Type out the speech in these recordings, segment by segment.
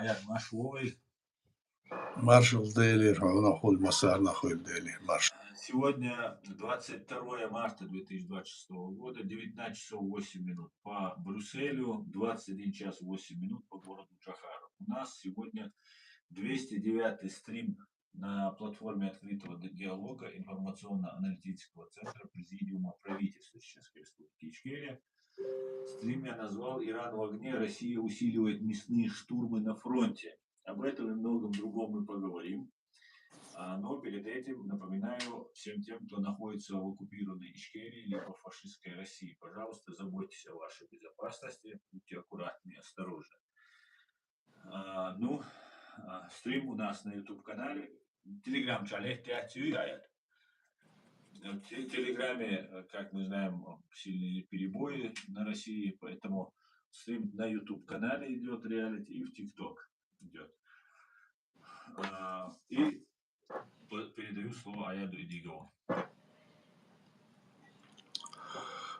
Аят Машвой. Маршал Дейли, Нахуль Масар, Нахуль Дейли, Маршал. Сегодня 22 марта 2026 года, 19 часов 8 минут по Брюсселю, 21 час 8 минут по городу Джахару. У нас сегодня 209-й стрим на платформе открытого диалога информационно-аналитического центра Президиума правительства Чеченской Республики Ичкерия. Стрим я назвал «Иран в огне. Россия усиливает мясные штурмы на фронте». Об этом и многом другом мы поговорим. Но перед этим напоминаю всем тем, кто находится в оккупированной Ичкерии либо фашистской России, пожалуйста, заботьтесь о вашей безопасности, будьте аккуратны и осторожны. Стрим у нас на YouTube-канале. Телеграм-чале в Телеграме, как мы знаем, сильные перебои на России, поэтому стрим на YouTube-канале идет реалити и в TikTok идет. И передаю слово Аяду Идигову.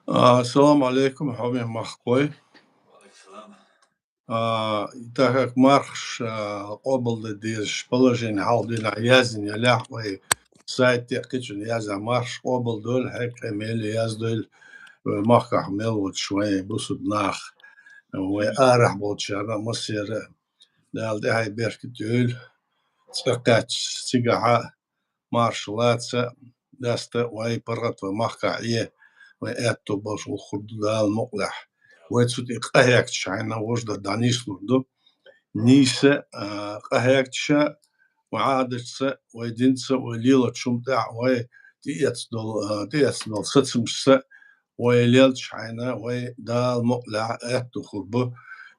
Ассаламу алейкум, Хамид Махкой. Так как марш области здесь положение халдина язни ляхвей сайт техничный яза марш обл дол хек эмели яздол махках мел швей бусуд нах وأرح بوتشارنا مصير دال ده هاي بيركتول تسقات سيجاها مارشلاتسا داستا واي برات ومحكا إيه وإتو باش وخد دال مقلح ويتسوت إقاهيك تشعينا وجد دانيس لردو نيسا قاهيك تشا وعادتسا ويدينسا وليلة تشمتع وي تيتس دول ستسمسا ويليل تشعينا وي دال مقلح إتو خربو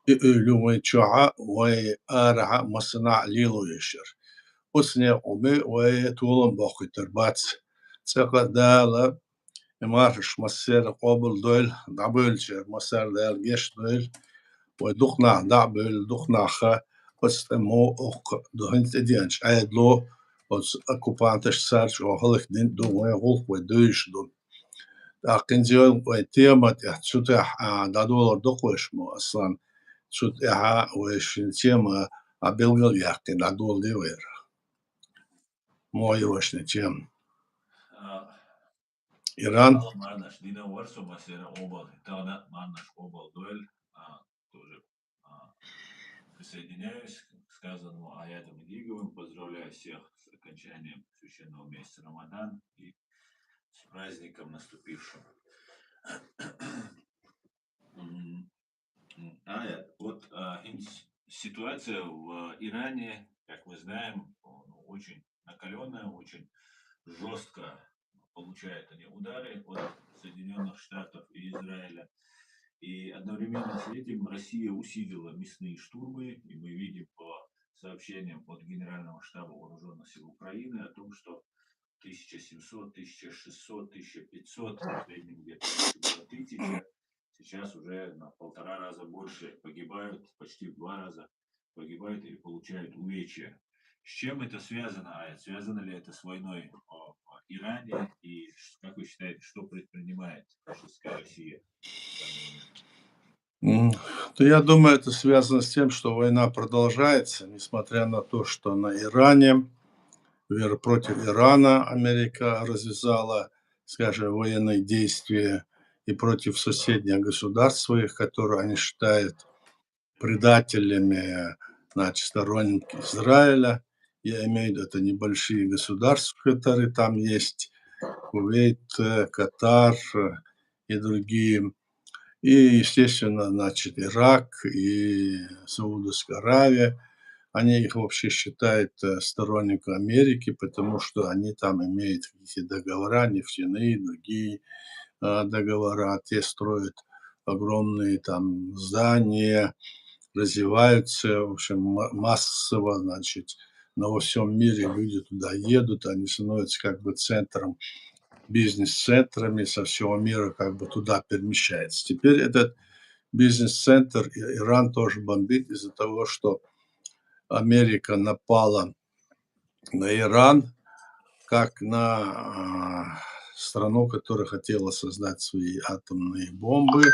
يقولوا ويتشوعا ويقارعا مصنع ليلو يشر وسني قومي ويتولن بوخي تربات تسقى دالا مارش مسير قبل دول دعبلشر مسير دال جيش دول ودخنا دعبل دخنا خا بس مو أخ دهن تدينش عيد لو بس أكوبانتش سارش وهلك دين دو ويغلق ودوش دون لكن زيون ويتيمت يحتسوتح دادولر دقوش مو أصلا سوت إها وشنتيما أبيلغل يحكي دادول ديوير مو وشنتيم Иран. Марнаш, Дина Варсу, Масера Обал, тогда Марнаш Обал Дуэль, тоже присоединяюсь к сказанному Аятом Идиговым, поздравляю всех с окончанием священного месяца Рамадан и с праздником наступившим. Вот ситуация в Иране, как мы знаем, очень накаленная, очень жестко получают они удары от Соединенных Штатов и Израиля. И одновременно с этим Россия усилила мясные штурмы, и мы видим по сообщениям от Генерального штаба Вооруженных сил Украины о том, что 1700, 1600, 1500, в среднем где-то 1000, сейчас уже на 1,5 раза больше погибают, почти в 2 раза погибают или получают увечья. С чем это связано, Аят? Связано ли это с войной в Иране? И как вы считаете, что предпринимает фашистская Россия? То я думаю, это связано с тем, что война продолжается, несмотря на то, что на Иране, против Ирана Америка развязала, скажем, военные действия и против соседних государств своих, которые они считают предателями, значит, сторонники Израиля. Я имею в виду, это небольшие государства, которые там есть, Кувейт, Катар и другие. И, естественно, значит, Ирак и Саудовская Аравия. Они их вообще считают сторонниками Америки, потому что они там имеют какие-то договора, нефтяные, другие договора. Те строят огромные там здания, развиваются, в общем, массово, значит, на всем мире люди туда едут, они становятся как бы центром, бизнес-центрами со всего мира как бы туда перемещается. Теперь этот бизнес-центр Иран тоже бомбит из-за того, что Америка напала на Иран как на страну, которая хотела создать свои атомные бомбы,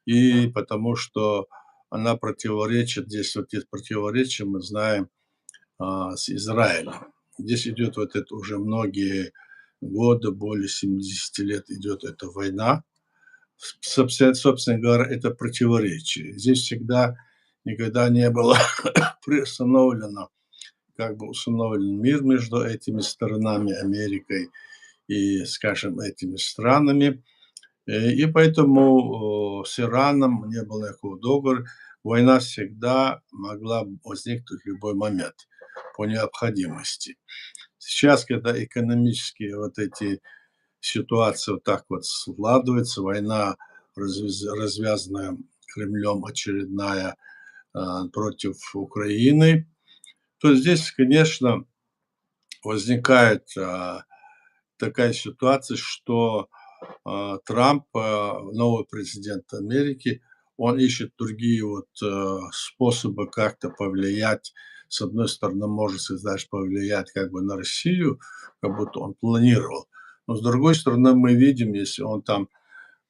и потому что она противоречит, здесь вот есть противоречие, мы знаем, с Израилем. Здесь идет вот это уже многие годы, более 70 лет идет эта война. Собственно говоря, это противоречие. Здесь всегда никогда не было приостановлено, как бы установлен мир между этими сторонами, Америкой и, скажем, этими странами. И поэтому с Ираном не было никакого договора. Война всегда могла возникнуть в любой момент по необходимости. Сейчас, когда экономические вот эти ситуации вот так вот складываются, война развязанная Кремлем очередная против Украины, то здесь, конечно, возникает такая ситуация, что Трамп, новый президент Америки, он ищет другие вот способы как-то повлиять. С одной стороны, может сказать, повлиять как бы на Россию, как будто он планировал. Но с другой стороны, мы видим, если он там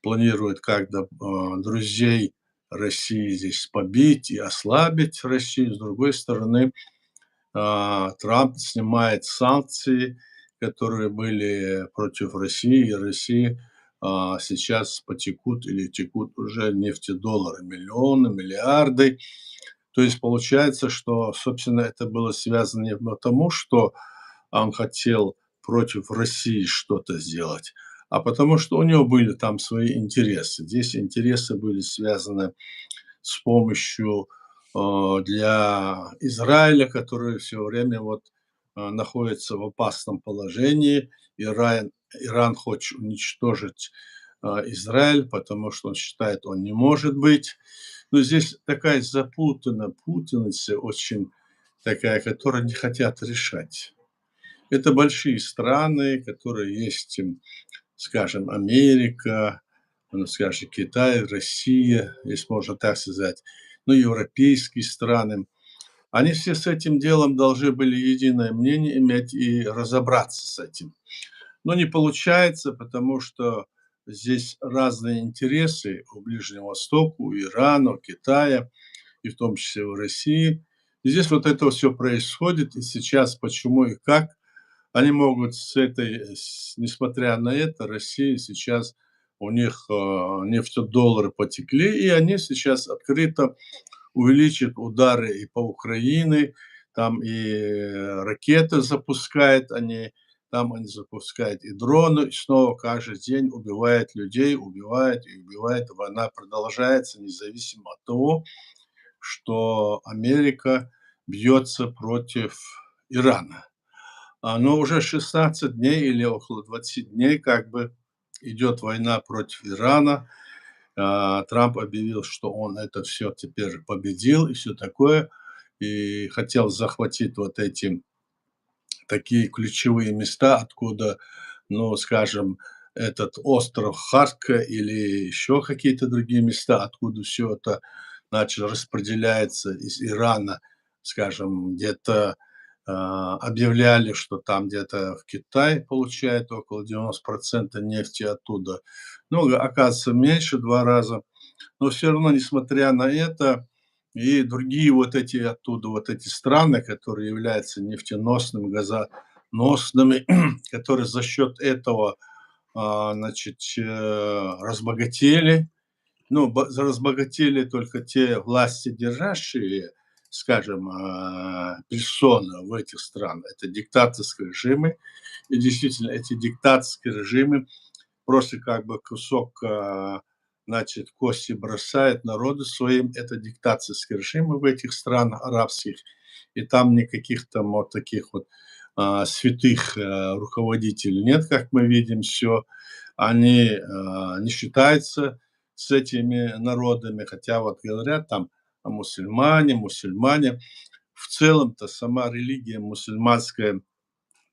планирует как-то друзей России здесь побить и ослабить Россию, с другой стороны, Трамп снимает санкции, которые были против России, и России сейчас потекут или текут уже нефтедоллары, миллионы, миллиарды. То есть получается, что, собственно, это было связано не потому, что он хотел против России что-то сделать, а потому что у него были там свои интересы. Здесь интересы были связаны с помощью для Израиля, который все время вот находится в опасном положении. Иран хочет уничтожить Израиль, потому что он считает, он не может быть. Но здесь такая путаница очень такая, которую не хотят решать. Это большие страны, которые есть, скажем, Америка, ну, скажем, Китай, Россия, если можно так сказать, ну, европейские страны. Они все с этим делом должны были единое мнение иметь и разобраться с этим. Но не получается, потому что здесь разные интересы у Ближнего Востока, у Ирана, у Китая, и в том числе у России. И здесь вот это все происходит, и сейчас почему и как они могут с этой, несмотря на это, Россия сейчас, у них нефтедоллары потекли, и они сейчас открыто увеличат удары и по Украине, там и ракеты запускают они, там они запускают и дроны, и снова каждый день убивают людей, убивают и убивают. Война продолжается, независимо от того, что Америка бьется против Ирана. Но уже 16 дней или около 20 дней как бы идет война против Ирана. Трамп объявил, что он это все теперь победил и все такое, и хотел захватить вот эти такие ключевые места, откуда, ну, скажем, этот остров Хатка или еще какие-то другие места, откуда все это, значит, распределяется из Ирана, скажем, где-то объявляли, что там где-то в Китай получает около 90% нефти оттуда. Ну, оказывается, меньше 2 раза. Но все равно, несмотря на это, и другие вот эти оттуда, вот эти страны, которые являются нефтеносными, газоносными, которые за счет этого, значит, разбогатели. Ну, разбогатели только те власти держащие, скажем, персоны в этих странах. Это диктаторские режимы. И действительно, эти диктаторские режимы просто как бы кусок, значит, кости бросает народу своим. Это диктаторские режимы в этих странах арабских. И там никаких там вот таких вот святых руководителей нет, как мы видим, все. Они не считаются с этими народами, хотя вот говорят там мусульмане, мусульмане. В целом-то сама религия мусульманская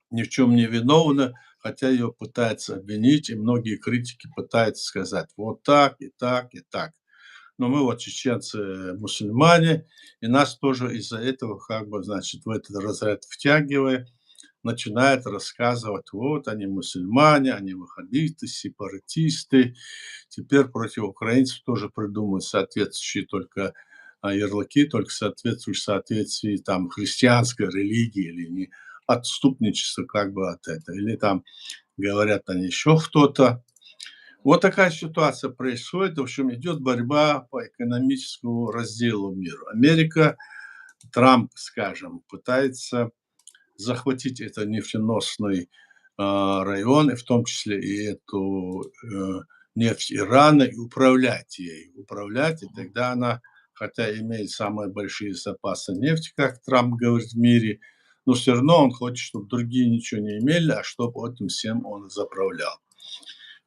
ни в чем не виновна, хотя ее пытаются обвинить, и многие критики пытаются сказать вот так и так и так. Но мы вот чеченцы мусульмане, и нас тоже из-за этого как бы, значит, в этот разряд втягивая, начинает рассказывать, вот они мусульмане, они ваххабиты, сепаратисты. Теперь против украинцев тоже придумают соответствующие только ярлыки, только в соответствии там христианской религии или не отступничество как бы от этого, или там говорят они еще кто-то. Вот такая ситуация происходит. В общем, идет борьба по экономическому разделу мира. Америка, Трамп, скажем, пытается захватить это нефтеносный район, и в том числе и эту нефть Ирана, и управлять ею. Управлять, и тогда она, хотя имеет самые большие запасы нефти, как Трамп говорит, в мире, но все равно он хочет, чтобы другие ничего не имели, а чтобы этим всем он заправлял.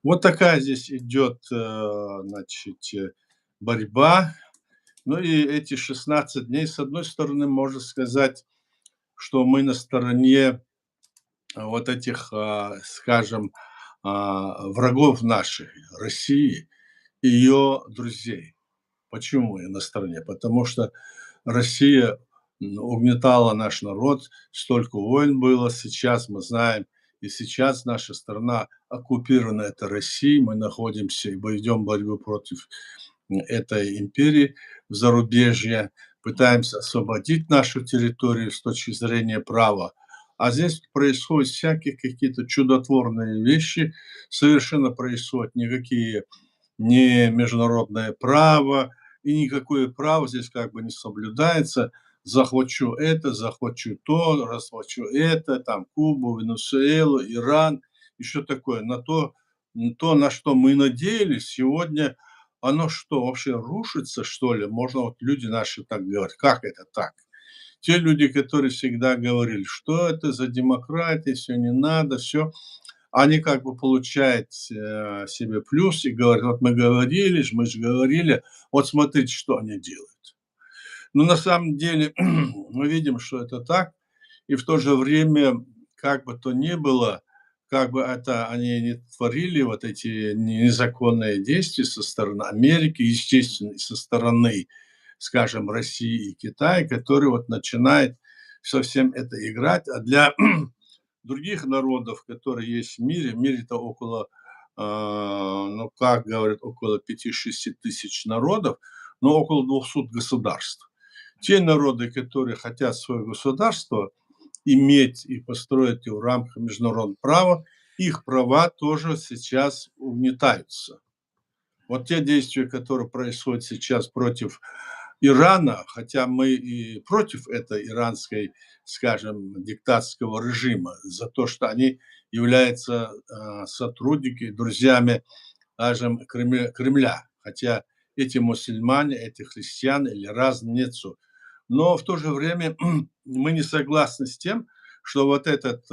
Вот такая здесь идет, значит, борьба. Ну и эти 16 дней, с одной стороны, можно сказать, что мы на стороне вот этих, скажем, врагов нашей, России и ее друзей. Почему я на стороне? Потому что Россия угнетала наш народ, столько войн было, сейчас мы знаем, и сейчас наша страна оккупирована это Россией, мы находимся и ведем борьбу против этой империи в зарубежье, пытаемся освободить нашу территорию с точки зрения права. А здесь происходят всякие какие-то чудотворные вещи, совершенно происходят никакие не международное право, и никакое право здесь как бы не соблюдается. Захвачу это, захвачу то, расхвачу это, там Кубу, Венесуэлу, Иран, и что такое. На то, на что мы надеялись, сегодня оно что, вообще рушится, что ли? Можно, вот люди наши так говорят. Как это так? Те люди, которые всегда говорили, что это за демократия, все не надо, все, они как бы получают себе плюс и говорят, вот мы говорили, мы же говорили, вот смотрите, что они делают. Но на самом деле мы видим, что это так, и в то же время, как бы то ни было, как бы это они не творили, вот эти незаконные действия со стороны Америки, естественно, и со стороны, скажем, России и Китая, который вот начинает совсем это играть, а для других народов, которые есть в мире-то около, ну, как говорят, около 5-6 тысяч народов, но около 200 государств. Те народы, которые хотят свое государство иметь и построить его в рамках международного права, их права тоже сейчас угнетаются. Вот те действия, которые происходят сейчас против Ирана, хотя мы и против этой иранской, скажем, диктатского режима, за то, что они являются сотрудниками, друзьями, скажем, Кремля, хотя эти мусульмане, эти христиане или разницу. Но в то же время мы не согласны с тем, что вот этот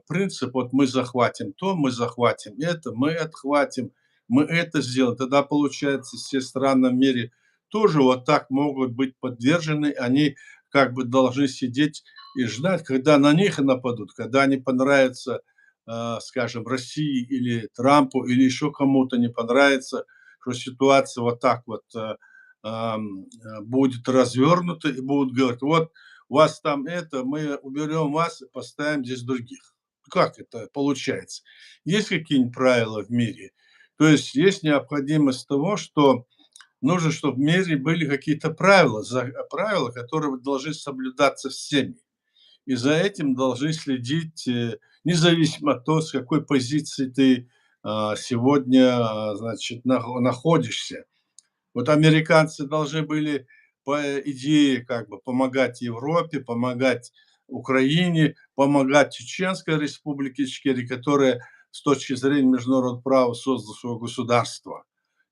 принцип, вот мы захватим то, мы захватим это, мы отхватим, мы это сделаем. Тогда, получается, все страны в мире тоже вот так могут быть подвержены, они как бы должны сидеть и ждать, когда на них нападут, когда они понравятся, скажем, России или Трампу, или еще кому-то не понравится, что ситуация вот так вот будет развернута, и будут говорить, вот у вас там это, мы уберем вас и поставим здесь других. Как это получается? Есть какие-нибудь правила в мире? То есть необходимость того, что нужно, чтобы в мире были какие-то правила, правила, которые должны соблюдаться всеми. И за этим должны следить, независимо от того, с какой позиции ты сегодня, значит, находишься. Вот американцы должны были, по идее, как бы помогать Европе, помогать Украине, помогать Чеченской республике Ичкерия, которая с точки зрения международного права создала свое государство.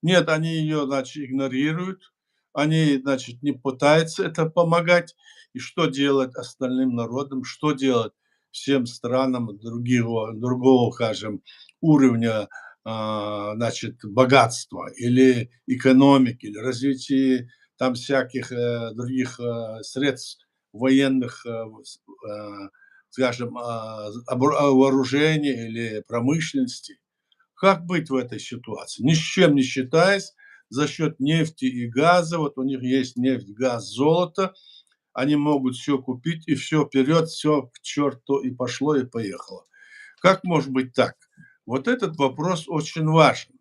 Нет, они ее, значит, игнорируют, они, значит, не пытаются это помогать. И что делать остальным народам, что делать всем странам другого, скажем, уровня значит, богатства или экономики, или развития там всяких других средств военных, скажем, вооружения или промышленности. Как быть в этой ситуации? Ни с чем не считаясь, за счет нефти и газа, вот у них есть нефть, газ, золото, они могут все купить и все вперед, все к черту и пошло и поехало. Как может быть так? Вот этот вопрос очень важен.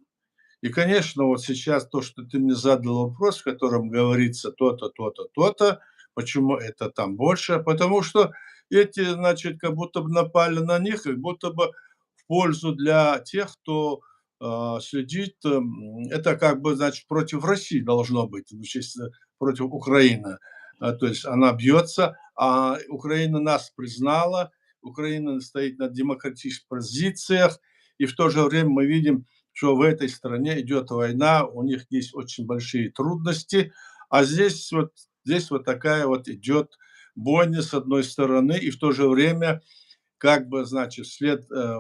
И, конечно, вот сейчас то, что ты мне задал вопрос, в котором говорится то-то, то-то, то-то, почему это там больше, потому что эти, значит, как будто бы напали на них, как будто бы в пользу для тех, кто следит, это как бы, значит, против России должно быть, ну, чисто против Украины. То есть она бьется, а Украина нас признала, Украина стоит на демократических позициях, и в то же время мы видим, что в этой стране идет война, у них есть очень большие трудности, а здесь вот такая вот идет бойня с одной стороны, и в то же время как бы, значит,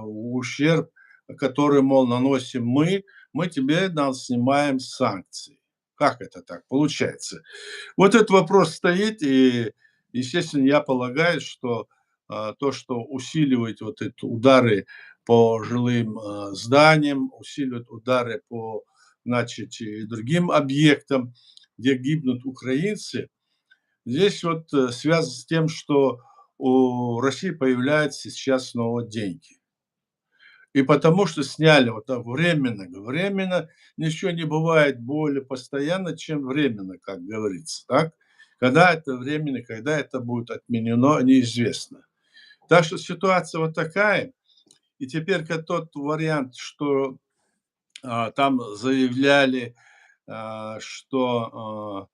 ущерб, который, мол, наносим мы тебе снимаем санкции. Как это так получается? Вот этот вопрос стоит, и, естественно, я полагаю, что то, что усиливает вот эти удары по жилым зданиям, усиливает удары по, значит, и другим объектам, где гибнут украинцы, здесь вот связано с тем, что у России появляются сейчас снова деньги. И потому что сняли вот так временно, ничего не бывает более постоянно, чем временно, как говорится, так? Когда это временно, когда это будет отменено, неизвестно. Так что ситуация вот такая. И теперь как тот вариант, что там заявляли, что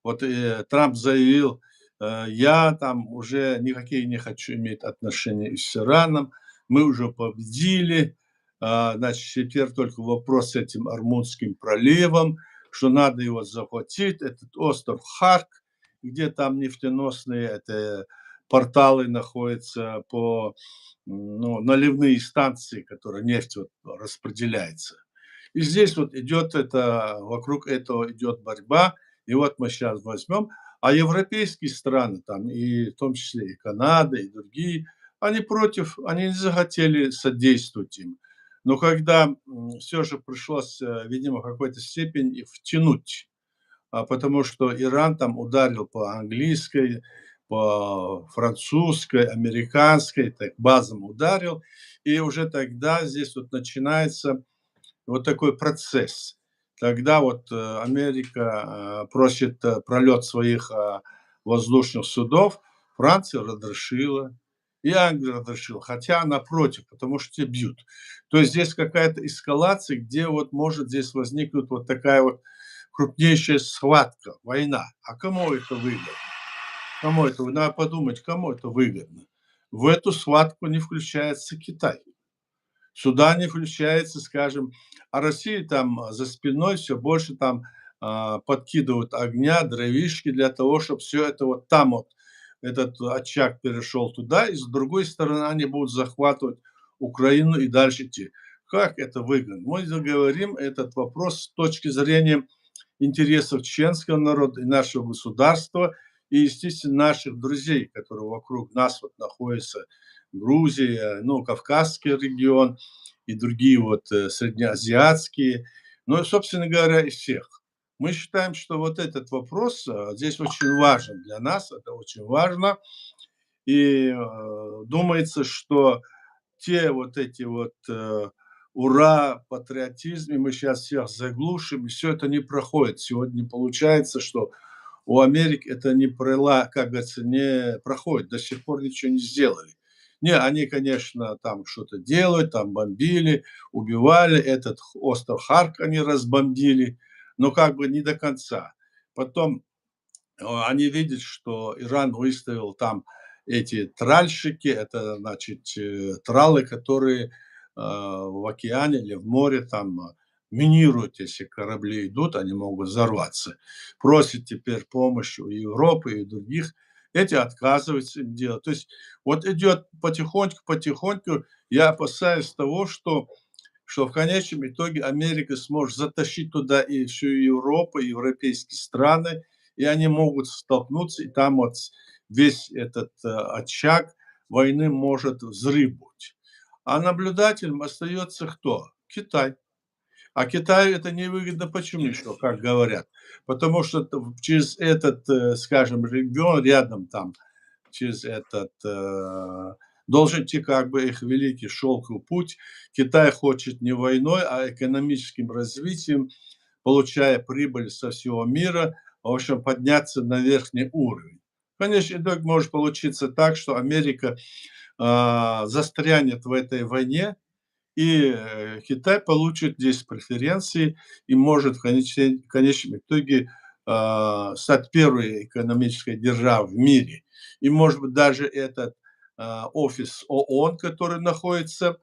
вот Трамп заявил, я там уже никакие не хочу иметь отношения с Ираном, мы уже победили, значит, теперь только вопрос с этим Армудским проливом, что надо его захватить, этот остров Харк, где там нефтеносные порталы находятся по, ну, наливные станции, которые нефть вот распределяется. И здесь вот идет вокруг этого идет борьба, и вот мы сейчас возьмем, а европейские страны, там, и в том числе и Канада, и другие, они против, они не захотели содействовать им. Но когда все же пришлось, видимо, в какой-то степени втянуть, потому что Иран там ударил по английской, по французской, американской, так базам ударил, и уже тогда здесь вот начинается вот такой процесс. Тогда вот Америка просит пролет своих воздушных судов, Франция разрешила, и Англия разрешила, хотя она против, потому что те бьют. То есть здесь какая-то эскалация, где вот может здесь возникнуть вот такая вот крупнейшая схватка, война. А кому это выгодно? Кому это? Надо подумать, кому это выгодно. В эту схватку не включается Китай. Сюда не включается, скажем, а Россия там за спиной все больше там подкидывают огня, дровишки для того, чтобы все это вот там вот, этот очаг перешел туда, и с другой стороны они будут захватывать Украину и дальше идти. Как это выгодно? Мы заговорим этот вопрос с точки зрения интересов чеченского народа и нашего государства, и, естественно, наших друзей, которые вокруг нас вот находятся, Грузия, ну, Кавказский регион и другие вот среднеазиатские, ну, и, собственно говоря, из всех. Мы считаем, что вот этот вопрос здесь очень важен для нас, это очень важно, и думается, что те вот эти вот ура, патриотизм, и мы сейчас всех заглушим, и все это не проходит. Сегодня получается, что у Америки это не как говорится, не проходит, до сих пор ничего не сделали. Не, они, конечно, там что-то делают, там бомбили, убивали, этот остров Харк они разбомбили, но как бы не до конца. Потом они видят, что Иран выставил там эти тральщики, это значит тралы, которые в океане или в море там минируют, если корабли идут, они могут взорваться. Просят теперь помощи у Европы и других. Эти отказываются им делать. То есть вот идет потихоньку, я опасаюсь того, что в конечном итоге Америка сможет затащить туда и всю Европу, и европейские страны, и они могут столкнуться, и там вот весь этот очаг войны может взрыв быть. А наблюдателем остается кто? Китай. А Китаю это невыгодно. Почему еще, как говорят? Потому что через этот, скажем, регион рядом там, через этот должен идти как бы их великий шелковый путь. Китай хочет не войной, а экономическим развитием, получая прибыль со всего мира, в общем, подняться на верхний уровень. Конечно, итог может получиться так, что Америка застрянет в этой войне, и Китай получит здесь преференции и может в конечном итоге стать первой экономической державой в мире. И, может быть, даже этот офис ООН, который находится,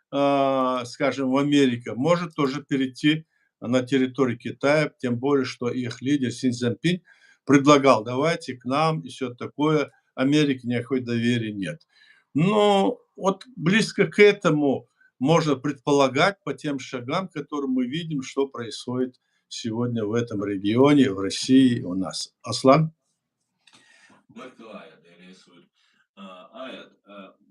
скажем, в Америке, может тоже перейти на территорию Китая, тем более, что их лидер Си Цзиньпинь предлагал: давайте к нам и все такое. Америке никакой доверия нет. Но вот близко к этому можно предполагать по тем шагам, которые мы видим, что происходит сегодня в этом регионе, в России у нас. Аслан? Barka Аят рисует. Аят,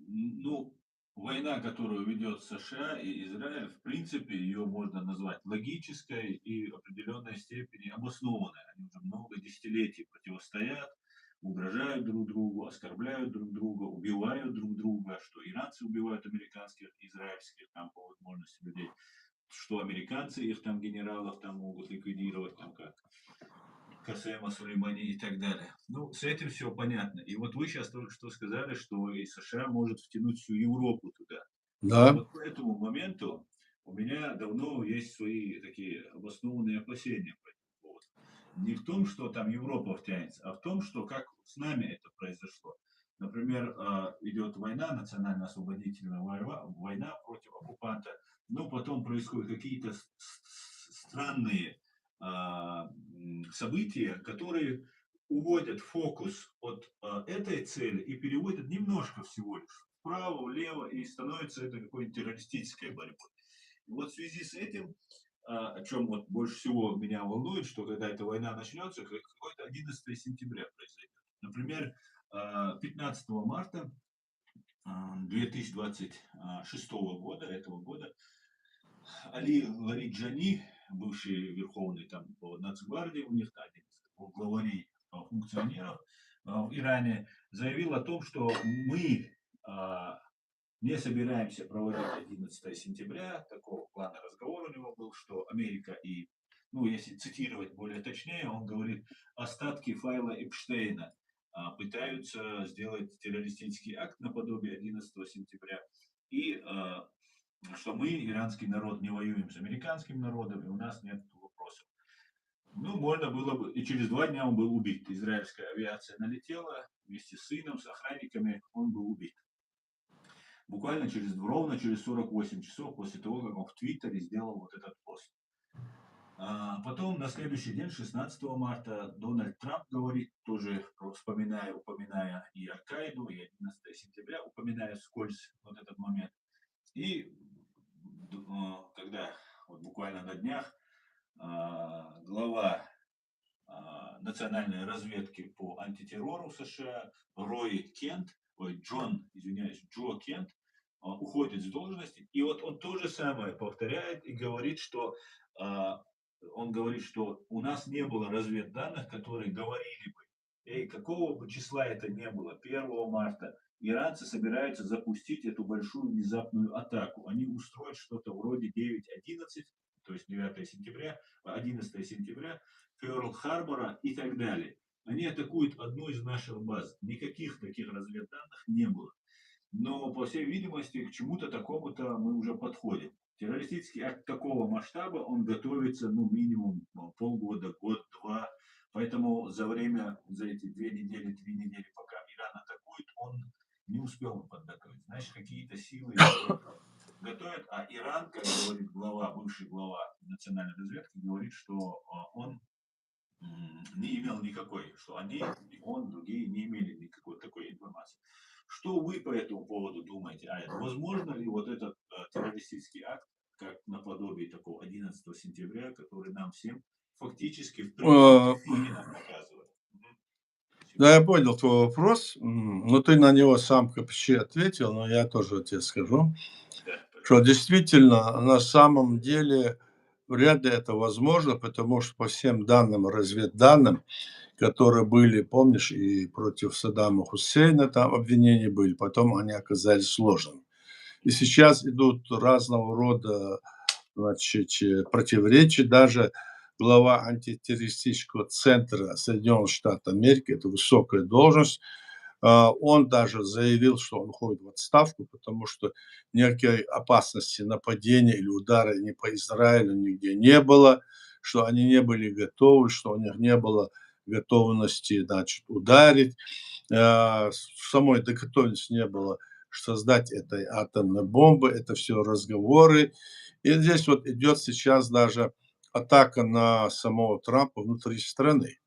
ну, война, которую ведет США и Израиль, в принципе, ее можно назвать логической и в определенной степени обоснованной. Они уже много десятилетий противостоят, угрожают друг другу, оскорбляют друг друга, убивают друг друга, что иранцы убивают американских, израильских, там, по возможности людей, что американцы их там генералов там могут ликвидировать, там как Касема Сулеймани и так далее. Ну, с этим все понятно. И вот вы сейчас только что сказали, что и США может втянуть всю Европу туда. Да, Вот по этому моменту у меня давно есть свои такие обоснованные опасения по этому поводу. Не в том, что там Европа втянется, а в том, что как с нами это произошло. Например, идет война, национально-освободительная война против оккупанта, но потом происходят какие-то странные события, которые уводят фокус от этой цели и переводят немножко всего лишь вправо, влево, и становится это какой-нибудь террористической борьбой. И вот в связи с этим, о чем вот больше всего меня волнует, что когда эта война начнется, какое-то 11 сентября произойдет. Например, 15 марта 2026 года, этого года, Али Лариджани, бывший верховный там по Нацгвардии, у них один из главарей функционеров в Иране, заявил о том, что мы не собираемся проводить 11 сентября. Такого плана разговор у него был, что Америка и, ну, если цитировать более точнее, он говорит, остатки файла Эпштейна пытаются сделать террористический акт наподобие 11 сентября. И что мы, иранский народ, не воюем с американским народом, и у нас нет вопросов. Ну, можно было бы, и через 2 дня он был убит. Израильская авиация налетела вместе с сыном, с охранниками, он был убит. Буквально ровно через 48 часов после того, как он в Твиттере сделал вот этот пост. Потом на следующий день, 16 марта, Дональд Трамп говорит, тоже упоминая и Аль-Каиду, и 11 сентября, упоминая вскользь вот этот момент. И когда вот буквально на днях глава национальной разведки по антитеррору США Джо Кент уходит с должности, и вот он то же самое повторяет и говорит, что у нас не было разведданных, которые говорили бы, какого бы числа это не было, 1 марта, иранцы собираются запустить эту большую внезапную атаку. Они устроят что-то вроде 9-11, то есть 9 сентября, 11 сентября, Пёрл-Харбора и так далее. Они атакуют одну из наших баз. Никаких таких разведданных не было. Но, по всей видимости, к чему-то такому-то мы уже подходим. Террористический акт такого масштаба, он готовится, ну, минимум полгода, год-два. Поэтому за эти 2 недели, 3 недели, пока Иран атакует, он не успел подготовить. Значит, какие-то силы готовят, а Иран, как говорит бывший глава национальной разведки, говорит, что он не имел никакой, что они, и он, другие не имели никакой такой информации. Что вы по этому поводу думаете, Ая? Возможно ли вот этот террористический акт, как наподобие такого 11 сентября, который нам всем фактически в прямом эфире нам показывает? да, я понял твой вопрос. Но ты на него сам почти ответил, но я тоже тебе скажу, Да, что пожалуйста. действительно на самом деле вряд ли это возможно, потому что по всем данным, разведданным, которые были, помнишь, и против Саддама Хусейна там обвинения были, потом они оказались ложными. И сейчас идут разного рода, значит, противоречия. Даже глава антитеррористического центра Соединенных Штатов Америки, это высокая должность, он даже заявил, что он уходит в отставку, потому что никакой опасности нападения или удара ни по Израилю нигде не было, что они не были готовы, что у них не было готовности, значит, ударить. Самой готовности не было создать этой атомной бомбы, это все разговоры. И здесь вот идет сейчас даже атака на самого Трампа внутри страны.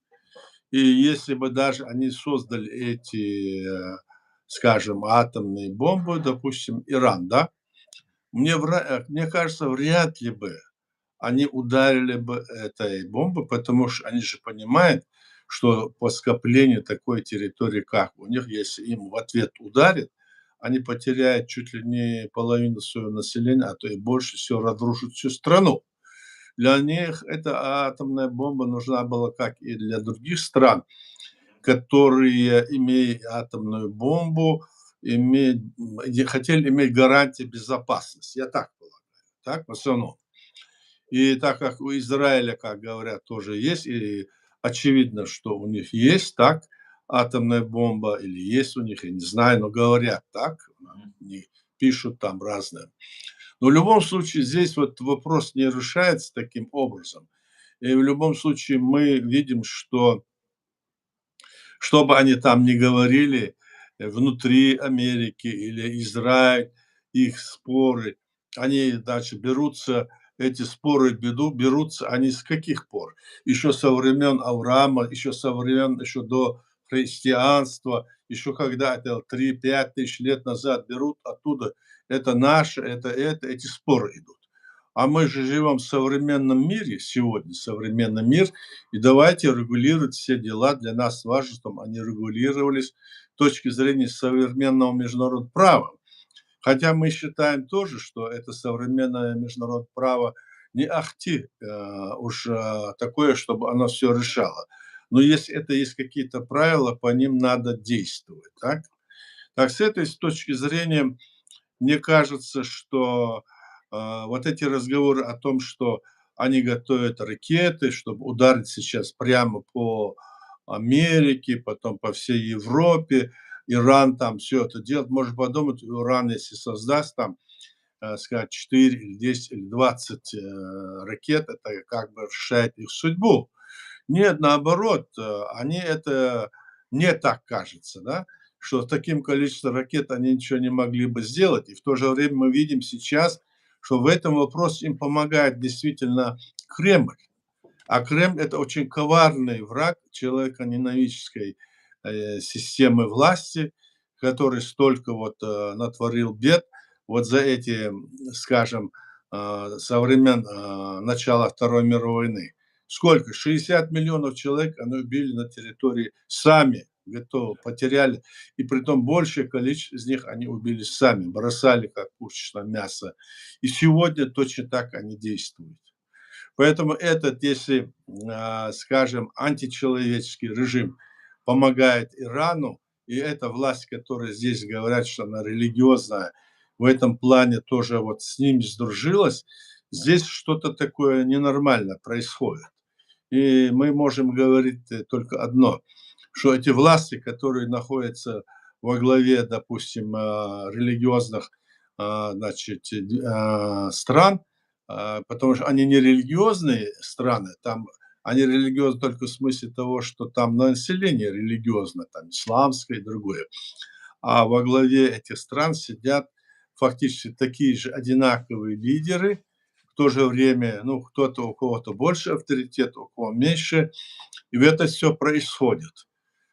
И если бы даже они создали эти, скажем, атомные бомбы, допустим, Иран, да, мне кажется, вряд ли бы они ударили бы этой бомбой, потому что они же понимают, что по скоплению такой территории, как у них, если им в ответ ударит, они потеряют чуть ли не половину своего населения, а то и больше, все разрушит всю страну. Для них эта атомная бомба нужна была, как и для других стран, которые, имея атомную бомбу, хотели иметь гарантии безопасности. Я так полагаю, так, в основном. И так как у Израиля, как говорят, тоже есть, и очевидно, что у них есть, так, атомная бомба, или есть у них, я не знаю, но говорят так, они пишут там разное. Но в любом случае здесь вот вопрос не решается таким образом. И в любом случае мы видим, что бы они там ни говорили, внутри Америки или Израиль, их споры, они дальше берутся, эти споры берутся они с каких пор? Еще со времен Авраама, еще со времен, еще до христианства, еще когда это 3-5 тысяч лет назад берут оттуда, это наше, эти споры идут. А мы же живем в современном мире сегодня, современный мир, и давайте регулировать все дела. Для нас важно, чтобы они регулировались с точки зрения современного международного права. Хотя мы считаем тоже, что это современное международное право не ахти такое, чтобы оно все решало. Но если это есть какие-то правила, по ним надо действовать. Так, так с этой точки зрения мне кажется, что, вот эти разговоры о том, что они готовят ракеты, чтобы ударить сейчас прямо по Америке, потом по всей Европе, Иран там все это делает. Можно подумать, Иран, если создаст там, сказать, 4 или 10 или 20 ракет, это как бы решает их судьбу. Нет, наоборот, они это мне так кажется, да, что с таким количеством ракет они ничего не могли бы сделать. И в то же время мы видим сейчас, что в этом вопросе им помогает действительно Кремль. А Кремль — это очень коварный враг человеконенавистской, системы власти, который столько вот, натворил бед. Вот за эти, скажем, со времен, начала Второй мировой войны. Сколько? 60 миллионов человек они убили на территории сами, готовы, потеряли. И притом большее количество из них они убили сами, бросали как пушечное мясо. И сегодня точно так они действуют. Поэтому этот, если, скажем, античеловеческий режим помогает Ирану, и эта власть, которая здесь говорят, что она религиозная, в этом плане тоже вот с ними сдружилась, здесь что-то такое ненормальное происходит. И мы можем говорить только одно, что эти власти, которые находятся во главе, допустим, религиозных, значит, стран, потому что они не религиозные страны, там они религиозны только в смысле того, что там население религиозно, там исламское и другое. А во главе этих стран сидят фактически такие же одинаковые лидеры, в то же время, ну, кто-то, у кого-то больше авторитета, у кого меньше, и в это все происходит.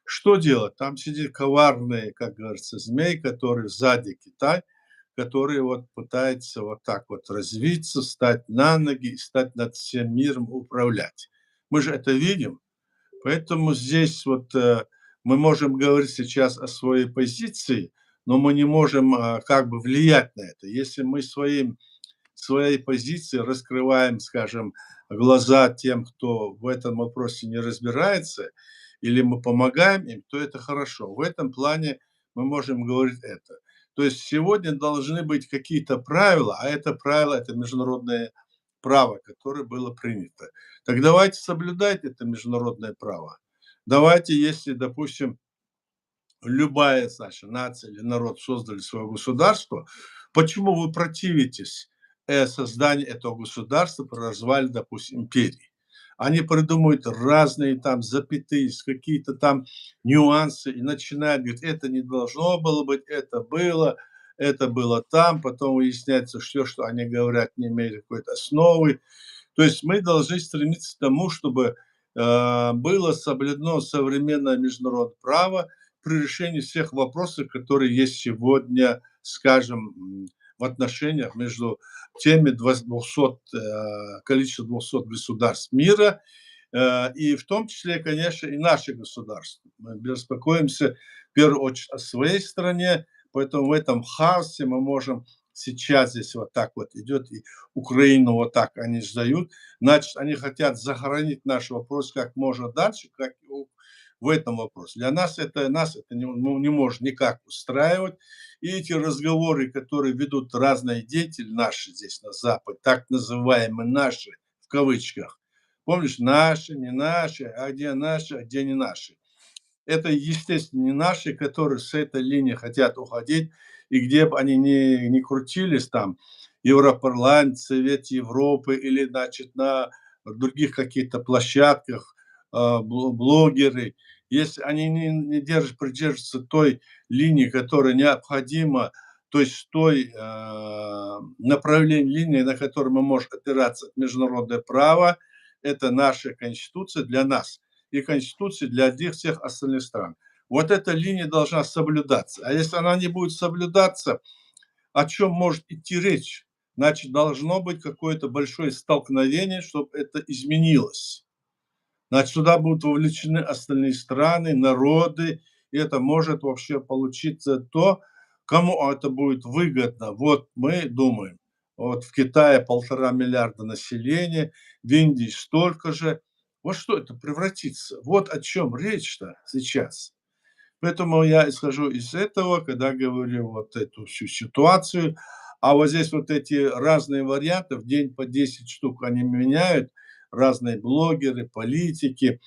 Что делать? Там сидит коварный, как говорится, змей, который сзади Китай, который вот пытается вот так вот развиться, встать на ноги и стать над всем миром управлять. Мы же это видим, поэтому здесь вот мы можем говорить сейчас о своей позиции, но мы не можем как бы влиять на это. Если мы своей позиции раскрываем, скажем, глаза тем, кто в этом вопросе не разбирается, или мы помогаем им, то это хорошо. В этом плане мы можем говорить это. То есть сегодня должны быть какие-то правила, а это правило, это международное право, которое было принято. Так давайте соблюдать это международное право. Давайте, если, допустим, любая, значит, нация или народ создали свое государство, почему вы противитесь созданию этого государства при развале, допустим, империи? Они придумывают разные там запятые, какие-то там нюансы и начинают говорить, это не должно было быть, это было там, потом выясняется, что все, что они говорят, не имеет какой-то основы. То есть мы должны стремиться к тому, чтобы было соблюдено современное международное право при решении всех вопросов, которые есть сегодня, скажем, в отношениях между теми 200, количество 200 государств мира, и в том числе, конечно, и наше государство. Мы беспокоимся в первую очередь о своей стране, поэтому в этом хаосе мы можем сейчас здесь вот так вот идет, и Украину вот так они сдают, значит, они хотят захоронить наш вопрос как можно дальше, как и в этом вопросе. Для нас это не, ну, не может никак устраивать. И эти разговоры, которые ведут разные деятели наши здесь на Западе, так называемые наши, в кавычках, помнишь, наши, не наши, а где не наши. Это, естественно, не наши, которые с этой линии хотят уходить, и где бы они ни крутились там, Европарламент, Совет Европы или, значит, на других каких-то площадках, блогеры, если они не придерживаются той линии, которая необходима, то есть той направления линии, на которой мы можем опираться, международное право, это наша Конституция для нас и Конституции для всех остальных стран. Вот эта линия должна соблюдаться. А если она не будет соблюдаться, о чем может идти речь? Значит, должно быть какое-то большое столкновение, чтобы это изменилось. Значит, сюда будут вовлечены остальные страны, народы, и это может вообще получиться то, кому это будет выгодно. Вот мы думаем, вот в Китае 1,5 миллиарда населения, в Индии столько же. Вот что это превратится? Вот о чем речь-то сейчас. Поэтому я исхожу из этого, когда говорю вот эту всю ситуацию. А вот здесь вот эти разные варианты, в день по 10 штук они меняют, разные блогеры, политики,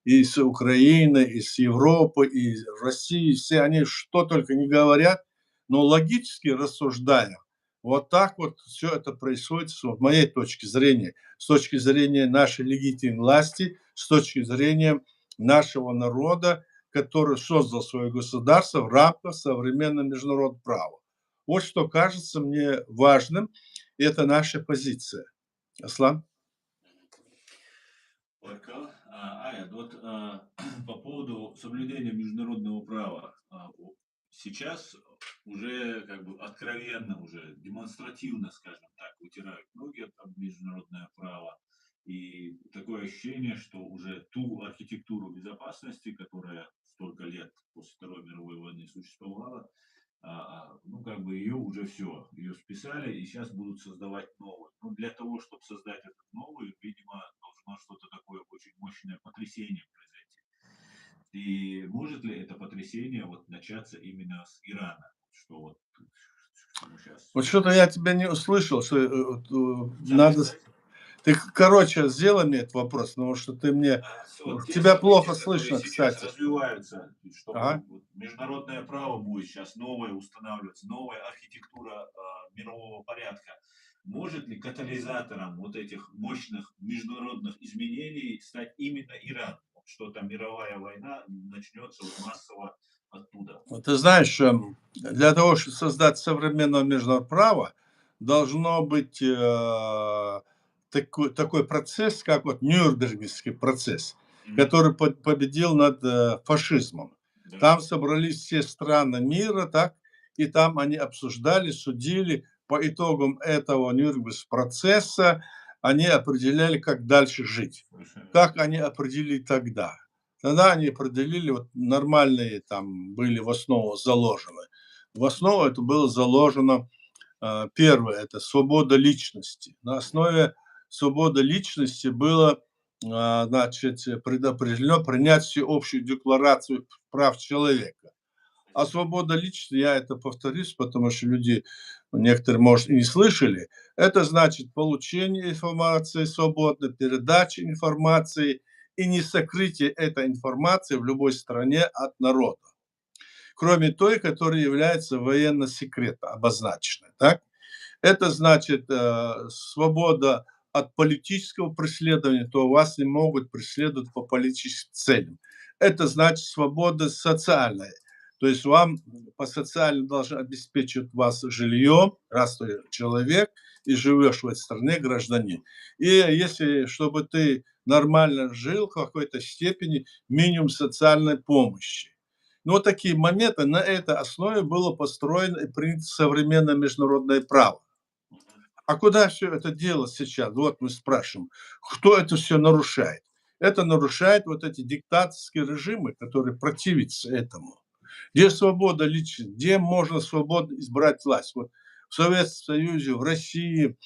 и с Украины, и с Европы, и из России, все они что только не говорят, но логически рассуждая, вот так вот все это происходит с моей точки зрения, с точки зрения нашей легитимной власти, с точки зрения нашего народа, который создал свое государство в рамках современного международного права. Вот что кажется мне важным, и это наша позиция. Аслан? Понял. Ая, вот по поводу соблюдения международного права. Сейчас уже как бы откровенно, уже демонстративно, скажем так, вытирают ноги об международное право. И такое ощущение, что уже ту архитектуру безопасности, которая столько лет после Второй мировой войны существовала, ну, как бы ее уже все, ее списали, и сейчас будут создавать новую. Но для того, чтобы создать эту новую, видимо, должно что-то такое очень мощное потрясение произойти. И может ли это потрясение вот начаться именно с Ирана? Что вот что мы сейчас... Вот что-то я тебя не услышал, что надо. Записать? Ты, короче, сделай мне этот вопрос, потому что ты мне. Все, те Тебя плохо события, которые слышно, сейчас кстати. развиваются, что Ага. вот международное право будет сейчас новое устанавливаться, новая архитектура мирового порядка. Может ли катализатором вот этих мощных международных изменений стать именно Иран? Что там мировая война начнется вот массово оттуда. Вот ты знаешь, для того, чтобы создать современное международное право, должно быть такой процесс, как вот Нюрнбергский процесс, Мгм. который победил над фашизмом. Да. Там собрались все страны мира, так, и там они обсуждали, судили. По итогам этого Нюрнбергского процесса они определяли, как дальше жить. Совершенно Как верно. они определили тогда? Тогда они определили, вот нормальные там были в основу заложены. В основу это было заложено, первое, это свобода личности. На основе свободы личности было значит, предопределено принять всеобщую декларацию прав человека. А свобода личности, я это повторюсь, потому что люди, некоторые, может, и не слышали, это значит получение информации свободно, передача информации и не сокрытие этой информации в любой стране от народа, кроме той, которая является военно-секретно обозначенной. Так? Это значит свобода от политического преследования, то вас не могут преследовать по политическим целям. Это значит свобода социальная. То есть вам по социально должны обеспечивать вас жильем, раз ты человек и живешь в этой стране, гражданин. И если, чтобы ты нормально жил в какой-то степени, минимум социальной помощи. Ну, вот такие моменты, на этой основе было построено и принято современное международное право. А куда все это дело сейчас? Вот мы спрашиваем, кто это все нарушает? Это нарушает вот эти диктаторские режимы, которые противятся этому. Где свобода личности? Где можно свободно избрать власть? Вот в Советском Союзе, в России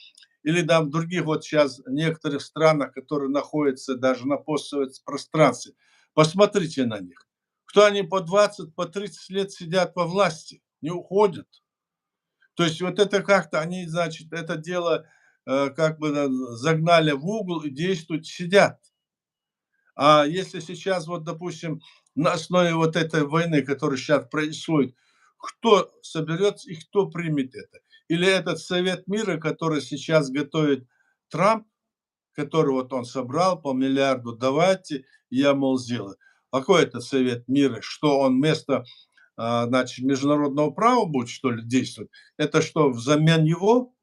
или там в других вот сейчас некоторых странах, которые находятся даже на постсоветском пространстве. Посмотрите на них. Кто они по 20, по 30 лет сидят во власти, не уходят. То есть вот это как-то они, значит, это дело как бы загнали в угол и действуют, сидят. А если сейчас, вот, допустим, на основе вот этой войны, которая сейчас происходит, кто соберется и кто примет это? Или этот Совет мира, который сейчас готовит Трамп, который вот он собрал по миллиарду, давайте, я, мол, сделаю. Какой это Совет мира? Что он вместо значит, международного права будет, что ли, действовать? Это что, взамен его?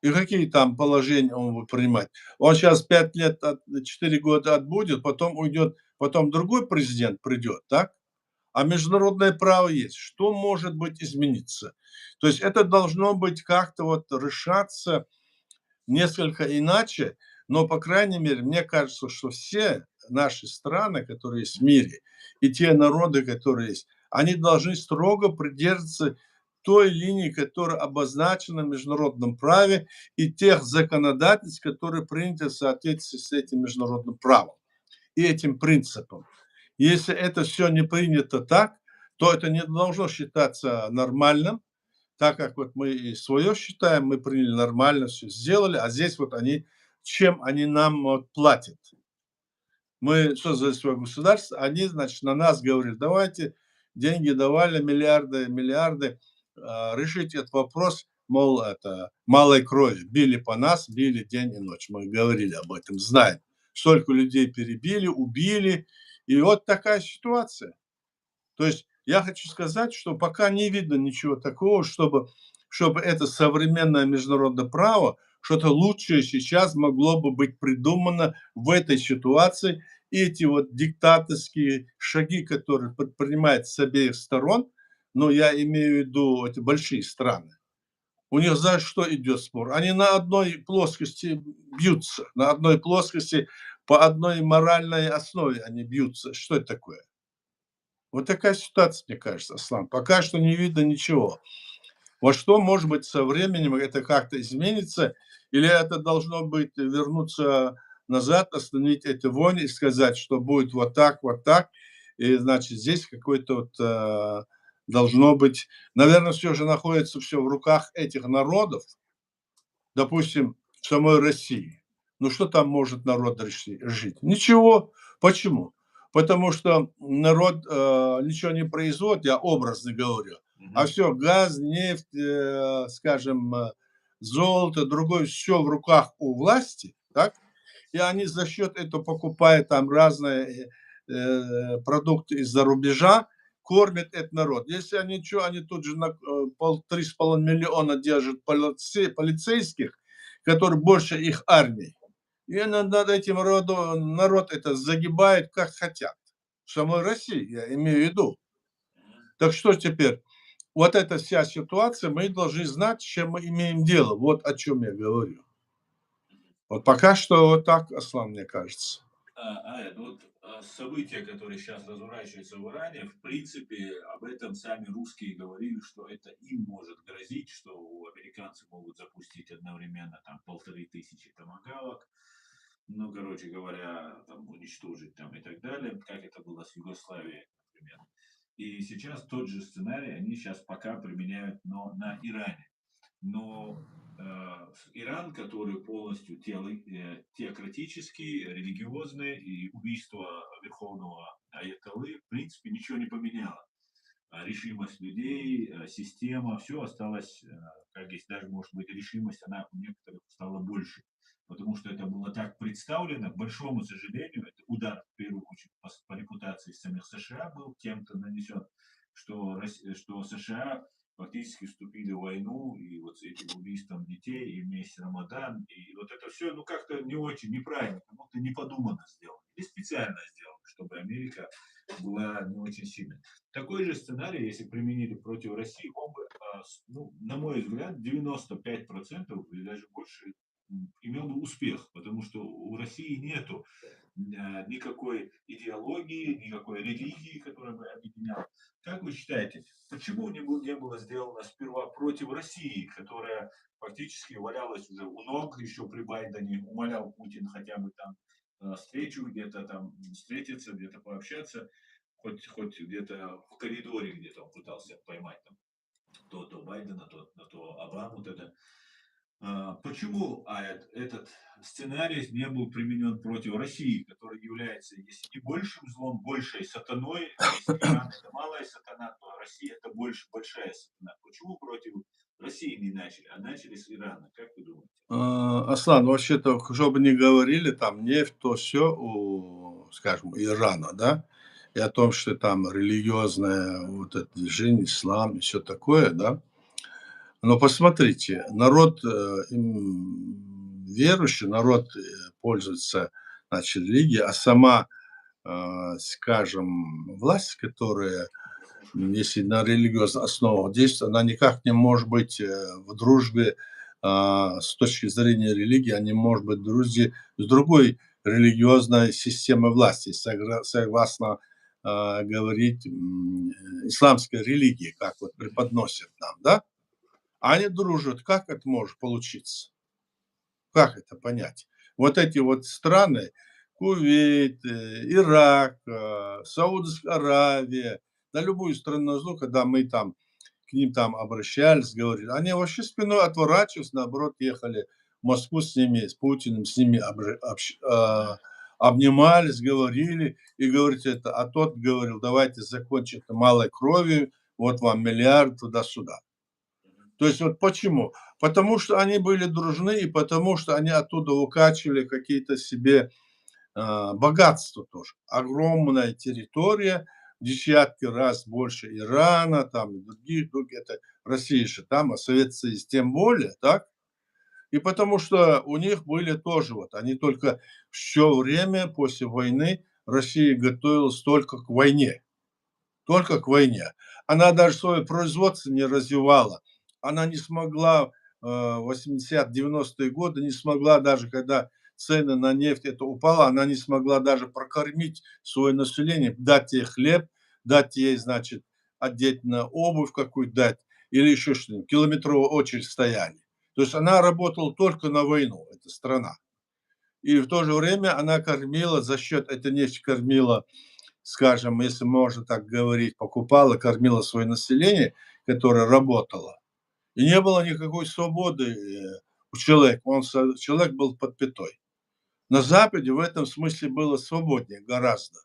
И какие там положения он будет принимать? Он сейчас 5 лет, 4 года отбудет, потом уйдет, потом другой президент придет, так? А международное право есть. Что может быть измениться? То есть это должно быть как-то вот решаться несколько иначе, но, по крайней мере, мне кажется, что все наши страны, которые есть в мире, и те народы, которые есть, они должны строго придерживаться той линии, которая обозначена в международном праве, и тех законодательств, которые приняты в соответствии с этим международным правом и этим принципом. Если это все не принято так, то это не должно считаться нормальным, так как вот мы и свое считаем, мы приняли нормально, все сделали, а здесь вот они, чем они нам вот платят. Мы создали свое государство, они, значит, на нас говорят, давайте, деньги давали, миллиарды, миллиарды, решить этот вопрос, мол, это малой крови. Били по нас, били день и ночь. Мы говорили об этом, знаем. Столько людей перебили, убили. И вот такая ситуация. То есть я хочу сказать, что пока не видно ничего такого, чтобы это современное международное право, что-то лучшее сейчас могло бы быть придумано в этой ситуации. И эти вот диктаторские шаги, которые предпринимают с обеих сторон, но я имею в виду эти большие страны, у них за что идет спор? Они на одной плоскости бьются, на одной плоскости, по одной моральной основе они бьются. Что это такое? Вот такая ситуация, мне кажется, Аслан. Пока что не видно ничего. Вот что, может быть, со временем это как-то изменится, или это должно быть вернуться назад, остановить эти войны и сказать, что будет вот так, и, значит, здесь какой-то вот должно быть, наверное, все же находится все в руках этих народов, допустим, в самой России. Ну что там может народ решить? Ничего. Почему? Потому что народ ничего не производит, я образно говорю, а Мгм. все, газ, нефть, скажем, золото, другое, все в руках у власти, так? И они за счет этого покупают там разные продукты из-за рубежа, кормят этот народ. Если они что, они тут же 3,5 миллиона держат полицейских, которые больше их армии. И над этим народ это загибает как хотят. В самой России, я имею в виду. Так что теперь? Вот эта вся ситуация, мы должны знать, с чем мы имеем дело. Вот о чем я говорю. Вот пока что вот так, Аслан, мне кажется. Это вот события, которые сейчас разворачиваются в Иране, в принципе, об этом сами русские говорили, что это им может грозить, что американцы могут запустить одновременно там 1500 томагавок. ну, короче говоря, там, уничтожить там и так далее, как это было с Югославией, например. И сейчас тот же сценарий они сейчас пока применяют, но на Иране. Но Иран, который полностью теократический, религиозный, и убийство верховного аятоллы, в принципе, ничего не поменяло. Решимость людей, система, все осталось, как есть, даже, может быть, решимость, она у некоторых стала больше. Потому что это было так представлено, к большому сожалению, это удар, в первую очередь, по репутации самих США был тем-то нанесен, что США фактически вступили в войну, и вот с этим убийством детей, и вместе Рамадан, и вот это все, ну, как-то не очень, неправильно, как будто не подумано сделано, или специально сделано, чтобы Америка была не очень сильной. Такой же сценарий, если применили против России, он бы, ну, на мой взгляд, 95% или даже больше имел бы успех, потому что у России нету никакой идеологии, никакой религии, которая бы объединяла. Как вы считаете, почему не было сделано сперва против России, которая фактически валялась уже у ног еще при Байдене, умолял Путин хотя бы там встречу где-то там, встретиться, где-то пообщаться, хоть где-то в коридоре где-то он пытался поймать там то Байдена, то Обаму вот это. Почему этот сценарий не был применен против России, которая является, если не большим злом, большей сатаной, если Иран это малая сатана, то Россия это больше большая сатана. Почему против России не начали, а начали с Ирана? Как вы думаете? Аслан, вообще-то, что бы ни говорили, там нефть, то все у, скажем, Ирана, да, и о том, что там религиозное вот это движение, ислам и все такое, да. Но посмотрите, народ верующий, народ пользуется, значит, религией, а сама, скажем, власть, которая, если на религиозных основах действует, она никак не может быть в дружбе с точки зрения религии, она не может быть в дружбе с другой религиозной системой власти, согласно говорить исламской религии, как вот преподносят нам, да? Они дружат. Как это может получиться? Как это понять? Вот эти вот страны, Кувейт, Ирак, Саудовская Аравия, да любую страну, ну, когда мы там к ним там обращались, говорили, они вообще спиной отворачивались, наоборот, ехали в Москву с ними, с Путиным, с ними Да. обнимались, говорили, и говорите это, а тот говорил, давайте закончим это малой кровью, вот вам миллиард туда-сюда. То есть вот почему? Потому что они были дружны и потому что они оттуда укачивали какие-то себе богатства тоже. Огромная территория, десятки раз больше Ирана, там и других, это Россия же там, а Советский Союз тем более, так? И потому что у них были тоже вот, они только все время после войны Россия готовилась только к войне. Она даже свое производство не развивала. Она не смогла в 80-90-е годы, не смогла даже, когда цены на нефть это упало, она не смогла даже прокормить свое население, дать ей хлеб, дать ей, значит, одеть на обувь какую-то дать или еще что-нибудь. Километровую очередь стояли. То есть она работала только на войну, эта страна. И в то же время она кормила за счет, эта нефть кормила, скажем, если можно так говорить, покупала, кормила свое население, которое работало. И не было никакой свободы у человека. Человек был под пятой. На Западе в этом смысле было свободнее гораздо,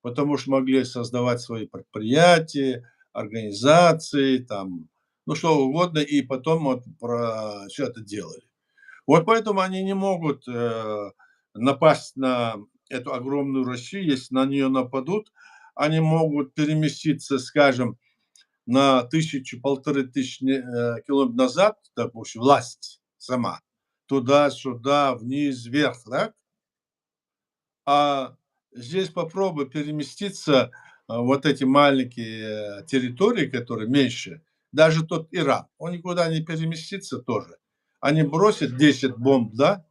потому что могли создавать свои предприятия, организации, там, ну что угодно, и потом вот все это делали. Вот поэтому они не могут напасть на эту огромную Россию. Если на нее нападут, они могут переместиться, скажем, на тысячу, 1500 километров назад, допустим, власть сама, туда-сюда, вниз, вверх, да? А здесь попробуй переместиться, вот эти маленькие территории, которые меньше, даже тот Иран, он никуда не переместится тоже. Они бросят 10 бомб, да,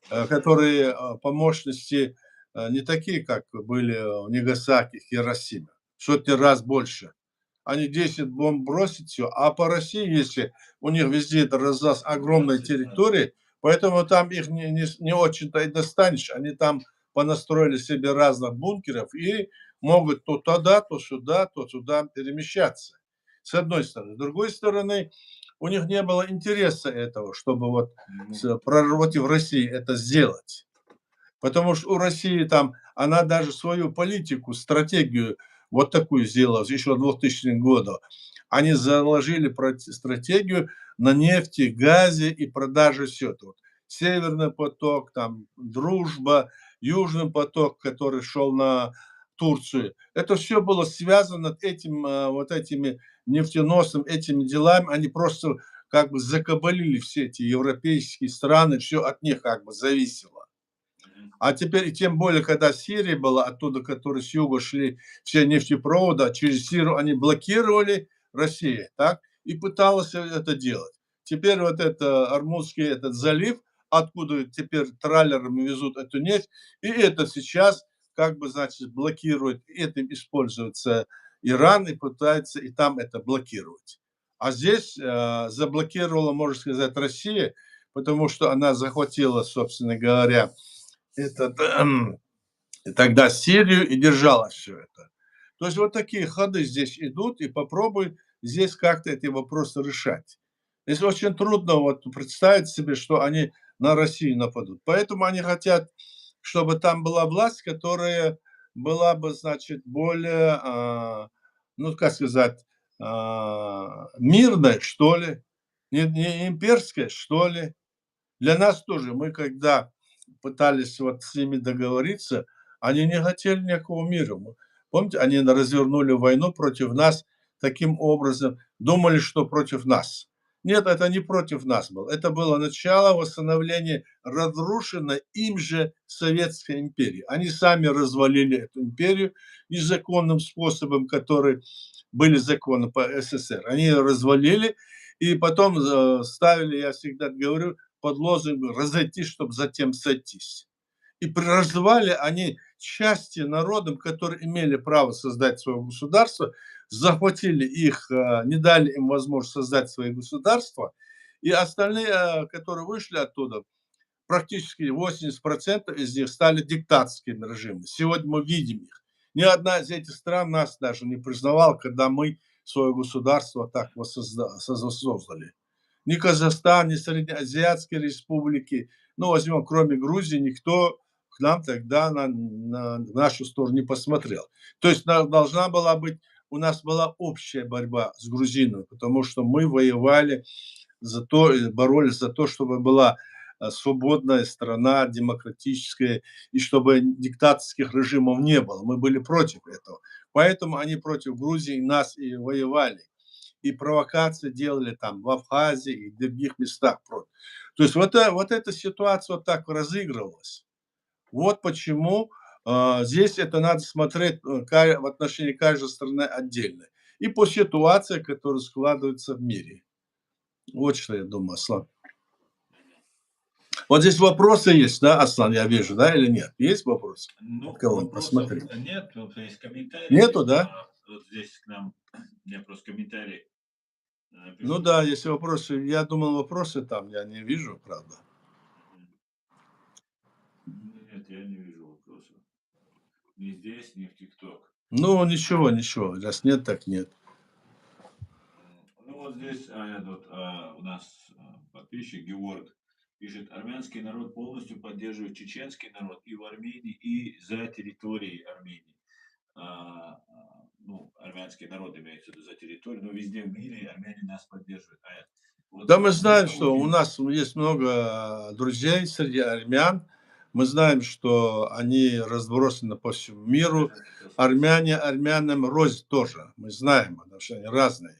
которые по мощности не такие, как были в Нагасаки, Хиросиме, сотни раз больше. Они 10 бомб бросят, все. А по России, если у них везде это огромная 20, да. территория, Поэтому там их не очень-то и достанешь. Они там понастроили себе разных бункеров и могут то туда, то сюда перемещаться. С одной стороны. С другой стороны, у них не было интереса этого, чтобы вот Ну, против России это сделать. Потому что у России там, она даже свою политику, стратегию вот такую сделала еще 2000 года. Они заложили стратегию на нефти, газе и продаже все это. Вот Северный поток, там, Дружба, Южный поток, который шел на Турцию. Это все было связано этим, вот этими нефтеносным, этими делами. Они просто как бы закабалили все эти европейские страны, все от них как бы зависело. мгм. А теперь, и тем более, когда Сирия была, оттуда, которые с юга шли все нефтепроводы, а через Сирию они блокировали Россию, так, и пыталась это делать. Теперь вот это Армузский этот залив, откуда теперь траллерами везут эту нефть, и это сейчас как бы, значит, блокирует, этим используется Иран и пытается и там это блокировать. А здесь заблокировала, можно сказать, Россия, потому что она захватила, собственно говоря, этот, и тогда Сирию и держала все это. То есть вот такие ходы здесь идут, и попробуй здесь как-то эти вопросы решать. Здесь очень трудно вот представить себе, что они на Россию нападут. Поэтому они хотят, чтобы там была власть, которая была бы, значит, более, ну, как сказать, мирная, что ли, не имперская, что ли. Для нас тоже, мы когда пытались вот с ними договориться, они не хотели никакого мира. Помните, они развернули войну против нас таким образом, думали, что против нас. Нет, это не против нас было. Это было начало восстановления разрушенной им же Советской империи. Они сами развалили эту империю незаконным способом, который были законы по СССР. Они ее развалили и потом ставили, я всегда говорю, под лозунгом «разойтись, чтобы затем сойтись». И прораздавали они части народам, которые имели право создать свое государство, захватили их, не дали им возможность создать свои государства, и остальные, которые вышли оттуда, практически 80% из них стали диктаторскими режимами. Сегодня мы видим их. Ни одна из этих стран нас даже не признавала, когда мы свое государство так создали. Ни Казахстан, ни Среднеазиатские республики, ну, возьмем, кроме Грузии, никто к нам тогда в нашу сторону не посмотрел. То есть должна была быть, у нас была общая борьба с грузинами, потому что мы воевали за то, боролись за то, чтобы была свободная страна, демократическая, и чтобы диктаторских режимов не было. Мы были против этого. Поэтому они против Грузии нас и воевали. И провокации делали там в Абхазии и в других местах. То есть вот эта ситуация вот так разыгрывалась. Вот почему здесь это надо смотреть в отношении каждой страны отдельно. И по ситуации, которая складывается в мире. Вот что я думаю, Аслан. Вот здесь вопросы есть, да, Аслан, я вижу, да, или нет? Есть вопросы? От Ну, кого? вопросов Посмотри. нет, тут есть комментарии. Нету, да? Вот здесь к нам, у меня просто комментарий Ну пишут. да, если вопросы, я думал, вопросы там, я не вижу, правда. Нет, я не вижу вопросов. Ни здесь, ни в ТикТок. Ну, ничего, ничего, раз нет, так нет. Ну вот здесь у нас подписчик Георг пишет: армянский народ полностью поддерживает чеченский народ и в Армении, и за территорией Армении. Ну, армянский народ имеется в виду за территорию, но везде в мире армяне нас поддерживают. Вот Да, мы знаем, насколько что у вы нас есть много друзей среди армян. Мы знаем, что они разбросаны по всему миру. даже хотел спросить. Армяне армянам рознь тоже. Мы знаем, потому что они разные.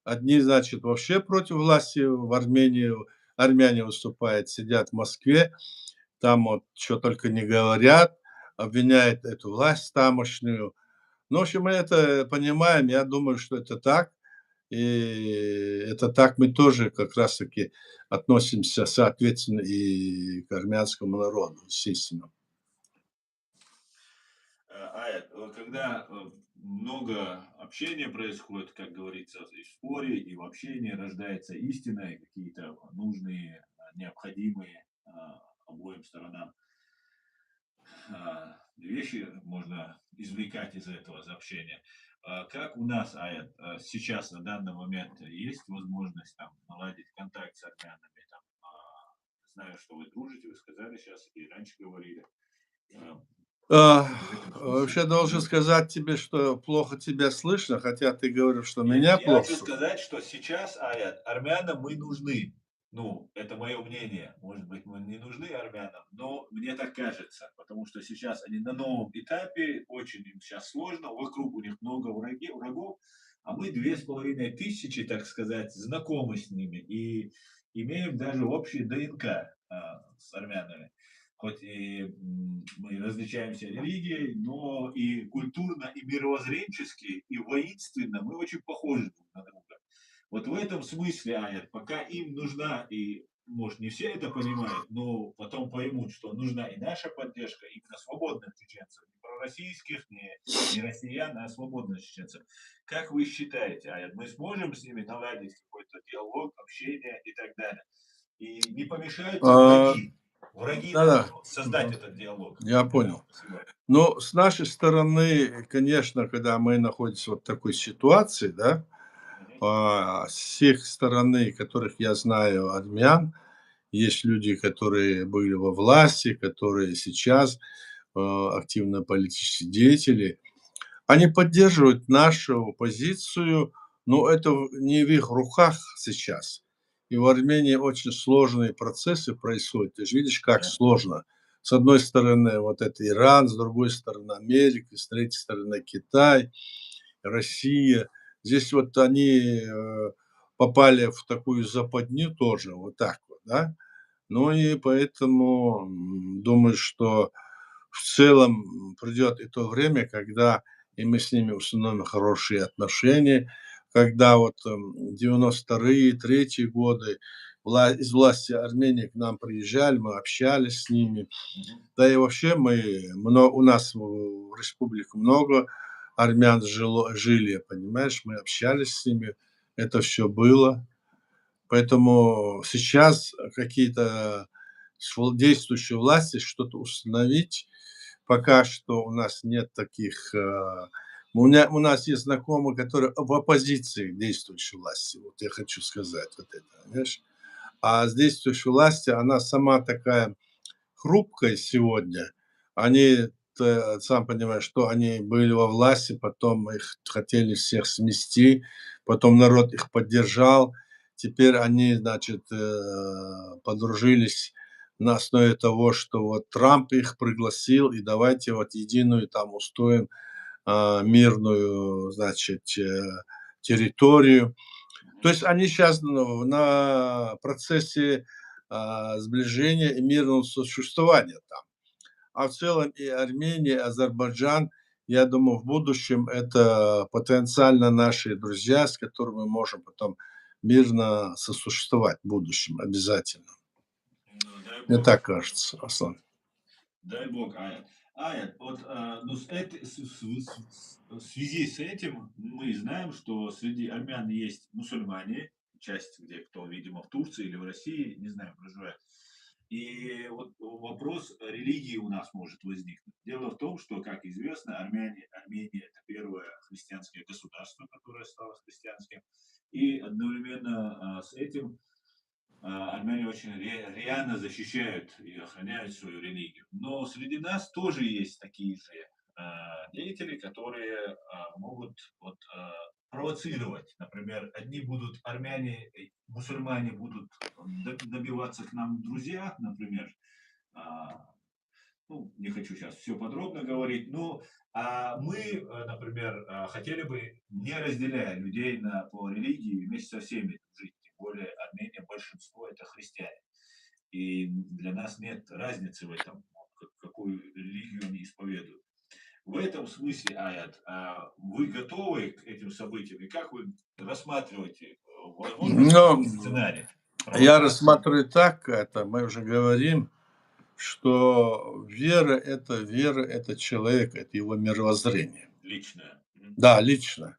Одни, значит, вообще против власти в Армении, армяне выступают, сидят в Москве, там вот что только не говорят, обвиняют эту власть тамошнюю. Ну, в общем, мы это понимаем, я думаю, что это так. И это так мы тоже как раз-таки относимся, соответственно, и к армянскому народу, естественно. Вот когда много общения происходит, как говорится, и в споре, и в общении рождается истина, и какие-то нужные необходимые обоим сторонам вещи можно извлекать из этого общения. Как у нас, Аят, сейчас на данный момент есть возможность там наладить контакт с армянами? Там, знаю, что вы дружите, вы сказали сейчас и раньше говорили. А, В этом Вообще смысле. должен сказать тебе, что плохо тебя слышно, хотя ты говоришь, что Нет, меня я плохо хочу слышно. сказать, что сейчас, Аят, армянам мы нужны. Ну, это мое мнение. Может быть, мы не нужны армянам, но мне так кажется, потому что сейчас они на новом этапе, очень им сейчас сложно, вокруг у них много врагов, а мы 2500, так сказать, знакомы с ними и имеем даже общий ДНК с армянами. Хоть и мы различаемся религией, но и культурно, и мировоззренчески, и воинственно мы очень похожи друг на друга. Вот в этом смысле, Аят, пока им нужна, и, может, не все это понимают, но потом поймут, что нужна и наша поддержка именно свободных чеченцев, не пророссийских, не россиян, а свободных чеченцев. Как вы считаете, Аят, мы сможем с ними наладить какой-то диалог, общение и так далее? И не помешают ли А, враги? Враги нам Да-да, создать этот диалог. я Да, понял. спасибо. Но с нашей стороны, конечно, когда мы находимся вот в такой ситуации, да, Мгм. с всех стороны, которых я знаю, армян, есть люди, которые были во власти, которые сейчас активно политические деятели. Они поддерживают нашу позицию, но это не в их руках сейчас. И в Армении очень сложные процессы происходят. Ты же видишь, как Да. сложно. С одной стороны, вот это Иран, с другой стороны Америка, с третьей стороны Китай, Россия. Здесь вот они попали в такую западню тоже, вот так вот, да. Ну и поэтому думаю, что в целом придет и то время, когда и мы с ними установим хорошие отношения, когда вот 92-е, 3 годы из власти Армении к нам приезжали, мы общались с ними. Мгм. Да и вообще у нас в республике много армян жили, понимаешь, мы общались с ними, это все было. Поэтому сейчас какие-то действующие власти что-то установить, пока что у нас нет таких. У нас есть знакомые, которые в оппозиции к действующей власти. Вот я хочу сказать вот это, понимаешь? А с действующей власти, она сама такая хрупкая сегодня. Они, сам понимаешь, что они были во власти, потом их хотели всех смести, потом народ их поддержал. Теперь они, значит, подружились на основе того, что вот Трамп их пригласил, и давайте вот единую там устроим мирную, значит, территорию. То Мгм. есть они сейчас на процессе сближения и мирного существования там. А в целом и Армения, и Азербайджан, я думаю, в будущем это потенциально наши друзья, с которыми мы можем потом мирно сосуществовать в будущем обязательно. Ну, дай Мне бог. так кажется, Аслан. Дай бог, Аят. Аят, вот ну, в связи с этим мы знаем, что среди армян есть мусульмане, часть, где кто, видимо, в Турции или в России, не знаю, проживает. И вот вопрос религии у нас может возникнуть. Дело в том, что, как известно, Армения – это первое христианское государство, которое стало христианским. И одновременно с этим армяне очень рьяно защищают и охраняют свою религию. Но среди нас тоже есть такие же деятели, которые могут вот, провоцировать. Например, одни будут армяне, мусульмане будут добиваться к нам друзья, например, а, ну, не хочу сейчас все подробно говорить, но мы, например, хотели бы, не разделяя людей по религии, вместе со всеми жить. Тем более Армения, большинство это христиане. И для нас нет разницы в этом, какую религию они исповедуют. В этом смысле, Аят, вы готовы к этим событиям? И как вы рассматриваете, возможно ли Но такой сценарий? я Провокации? рассматриваю так, это мы уже говорим, что вера это человек, это его мировоззрение. Личное. Да, лично.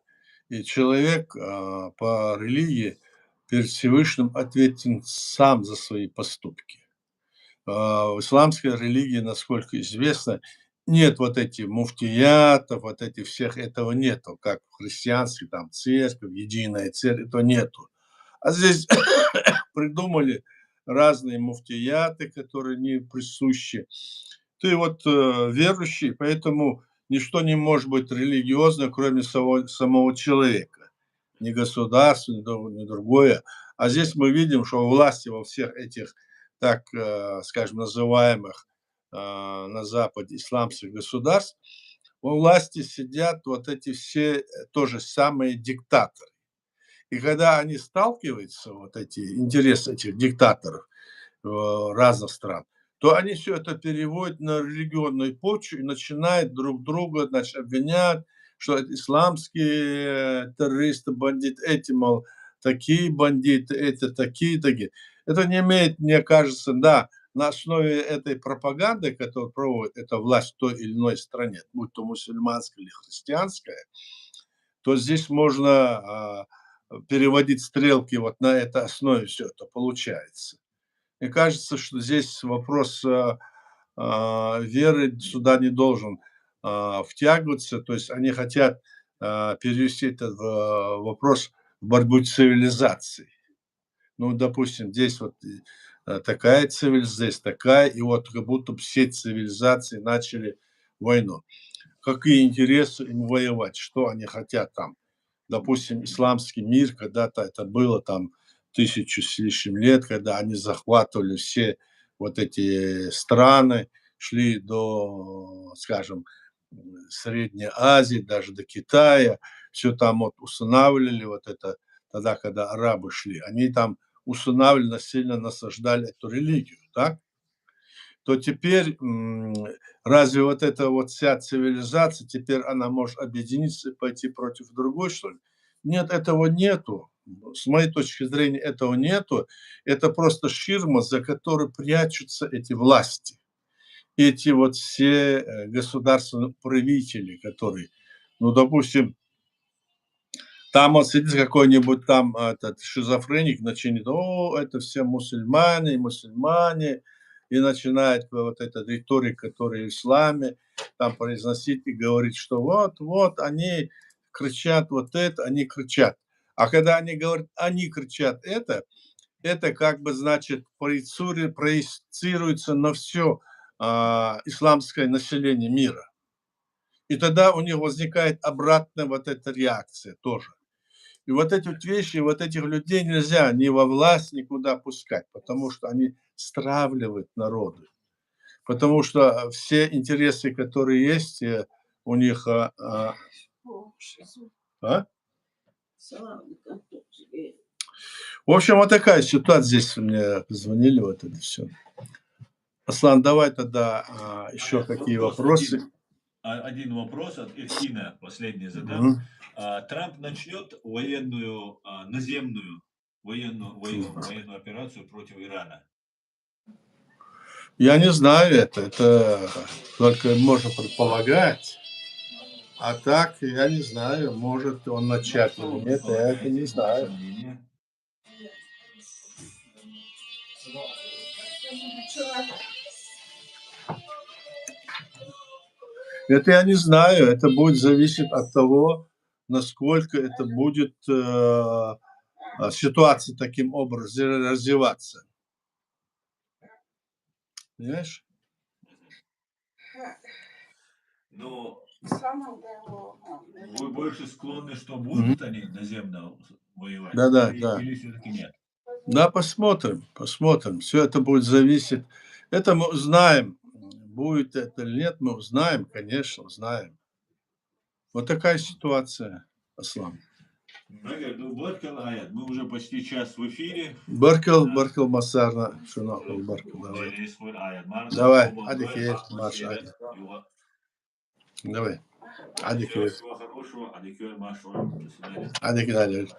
И человек по религии, в перед Всевышним ответственен сам за свои поступки. В исламской религии, насколько известно, нет вот этих муфтиятов, вот этих всех, этого нету, как в христианстве, там церковь, единая церковь, этого нету. А здесь придумали разные муфтияты, которые не присущи. Ты вот верующий, поэтому ничто не может быть религиозно, кроме самого человека. Ни государство, ни другое. А здесь мы видим, что власти во всех этих, так скажем, называемых на Западе исламских государств, во власти сидят вот эти все тоже самые диктаторы. И когда они сталкиваются, вот эти интересы этих диктаторов разных стран, то они все это переводят на религиозную почву и начинают друг друга, значит, обвинять, что это исламские террористы, бандиты, эти, мол, такие бандиты, эти такие, такие. Это не имеет, мне кажется, да, на основе этой пропаганды, которую проводит эта власть в той или иной стране, будь то мусульманская или христианская, то здесь можно переводить стрелки вот на этой основе, все это получается. Мне кажется, что здесь вопрос веры сюда не должен втягиваться. То есть они хотят перевести этот вопрос в борьбу цивилизаций. Ну, допустим, здесь вот такая цивилизация, здесь такая, и вот как будто бы все цивилизации начали войну. Какие интересы им воевать, что они хотят там? Допустим, исламский мир, когда-то это было там 1000 с лишним лет, когда они захватывали все вот эти страны, шли до, скажем, Средней Азии, даже до Китая, все там вот устанавливали вот это, тогда, когда арабы шли, они там устанавливали, насильно насаждали эту религию, так? То теперь разве вот эта вот вся цивилизация, теперь она может объединиться и пойти против другой, что ли? Нет, этого нету. С моей точки зрения, этого нету. Это просто ширма, за которой прячутся эти власти. Эти вот все государственные правители, которые, ну, допустим, там вот сидит какой-нибудь там этот шизофреник, начинает: "О, это все мусульмане, мусульмане", и начинает вот эта риторика, которая в исламе, там произносить и говорить, что вот, вот они кричат вот это, они кричат. А когда они говорят, они кричат это как бы, значит, проецируется на все исламское население мира. И тогда у них возникает обратная вот эта реакция тоже. И вот эти вот вещи, вот этих людей нельзя ни во власть никуда пускать, потому что они стравливают народы. Потому что все интересы, которые есть у них... а? В общем, вот такая ситуация здесь мне позвонили, вот это все. Аслан, давай тогда еще какие вопросы. Один вопрос от Иркина, последний задам. Мгм. Трамп начнет военную, наземную военную операцию против Ирана? Я не знаю это только можно предполагать. А так, я не знаю, может он начать или нет, я это не знаю. Это я не знаю, это будет зависеть от того, насколько это будет ситуация таким образом развиваться. Понимаешь? Но вы больше склонны, что будут они наземно воевать? Да. Или все-таки нет? Да, посмотрим, посмотрим. Все это будет зависеть. Это мы узнаем. Будет это или нет, мы узнаем, конечно, узнаем. Вот такая ситуация, Аслан. Мы уже почти час в эфире. Баркал Масарна, Шунахал Баркал, давай. Давай, Адикеев, Маш, Ади. Давай, Адикеев. Всего хорошего, Адикеев, Маш, до свидания. Адикеев.